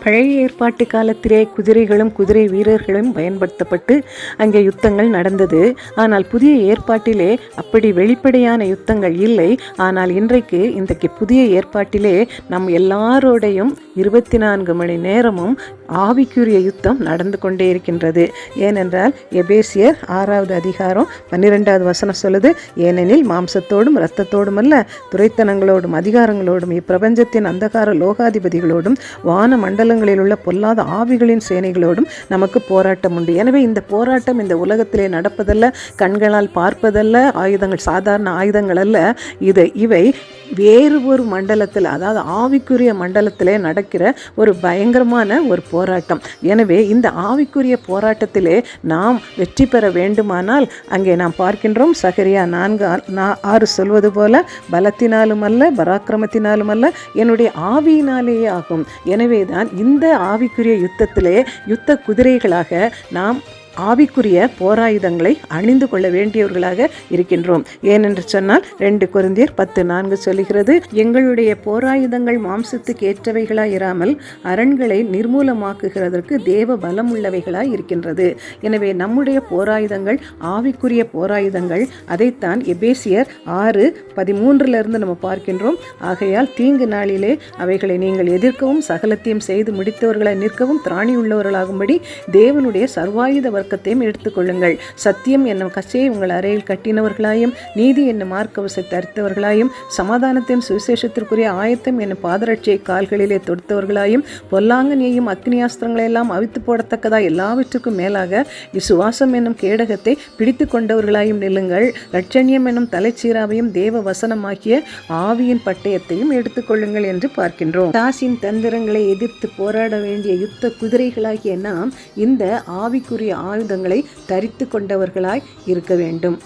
பழைய ஏற்பாட்டு காலத்திலே குதிரைகளும் குதிரை வீரர்களும் பயன்படுத்தப்பட்டு அங்கே யுத்தங்கள் நடந்தது. ஆனால் புதிய ஏற்பாட்டிலே அப்படி வெளிப்படையான யுத்தங்கள் இல்லை. ஆனால் இன்றைக்கு புதிய ஏற்பாட்டிலே நம் எல்லாரோடையும் 24 மணி நேரமும் ஆவிக்குரிய யுத்தம் நடந்து கொண்டே இருக்கின்றது. ஏனென்றால் எபேசியர் 6வது அதிகாரம் 12வது வசனம் சொல்லுது, ஏனெனில் மாம்சத்தோடும் இரத்தத்தோடும் அல்ல, துரைத்தனங்களோடும் அதிகாரங்களோடும் இப்பிரபஞ்சத்தின் அந்தகார லோகாதிபதிகளோடும் வான மண்டலங்களில் உள்ள பொல்லாத ஆவிகளின் சேனைகளோடும் நமக்கு போராட்டம் உண்டு. எனவே இந்த போராட்டம் இந்த உலகத்திலே நடப்பதல்ல, கண்களால் பார்ப்பதல்ல, ஆயுதங்கள் சாதாரண ஆயுதங்கள் அல்ல. இவை வேறு ஒரு மண்டலத்தில், அதாவது ஆவிக்குரிய மண்டலத்திலே நடக்கிற ஒரு பயங்கரமான ஒரு போராட்டம். எனவே இந்த ஆவிக்குரிய போராட்டத்திலே நாம் வெற்றி பெற வேண்டுமானால் அங்கே நாம் பார்க்கின்றோம், சகரியா 4:6 சொல்வது போல, பலத்தினாலும் அல்ல பராக்கிரமத்தினாலும் அல்ல, என்னுடைய ஆவியினாலேயே ஆகும். எனவே தான் இந்த ஆவிக்குரிய யுத்தத்திலே யுத்த குதிரைகளாக நாம் ஆவிக்குரிய போராயுதங்களை அணிந்து கொள்ள வேண்டியவர்களாக இருக்கின்றோம். ஏனென்று சொன்னால் 2 கொரிந்தியர் 10:4 சொல்லுகிறது, எங்களுடைய போராயுதங்கள் மாம்சத்துக்கு ஏற்றவைகளாய் இராமல் அரண்களை நிர்மூலமாக்குகிறதற்கு தேவ பலம் உள்ளவைகளாய் இருக்கின்றது. எனவே நம்முடைய போராயுதங்கள் ஆவிக்குரிய போராயுதங்கள். அதைத்தான் எபேசியர் 6:13 நம்ம பார்க்கின்றோம். ஆகையால் தீங்கு நாளிலே அவைகளை நீங்கள் எதிர்க்கவும் சகலத்தையும் செய்து முடித்தவர்களை நிற்கவும் திராணி உள்ளவர்களாகும்படி தேவனுடைய சர்வாயுத வர்க்கத்தையும் எடுத்துக்கொள்ளுங்கள். சத்தியம் என்னும் கச்சையை உங்கள் அறையில் கட்டினவர்களாயும் நீதி என்னும் மார்க்கவசத்தை தரித்தவர்களாயும் சமாதானத்தின் சுவிசேஷத்திற்குரிய ஆயத்தம் என்னும் பாதரட்சியை கால்களிலே தொடுத்தவர்களாயும் பொல்லாங்கனையும் அக்னியாஸ்திரங்களெல்லாம் அவித்து போடத்தக்கதா எல்லாவற்றுக்கும் மேலாக விசுவாசம் என்னும் கேடகத்தை பிடித்து கொண்டவர்களாயும் நில்லுங்கள். இரட்சணியம் என்னும் தலைச்சீராவையும் தேவ வசனமாகிய ஆவியின் பட்டயத்தையும் எடுத்துக்கொள்ளுங்கள் என்று பார்க்கின்றோம். தாசின் தந்திரங்களை எதிர்த்து போராட வேண்டிய யுத்த குதிரைகளாகிய நாம் இந்த ஆவிக்குரிய ஆயுதங்களை தரித்து கொண்டவர்களாய் இருக்க வேண்டும்.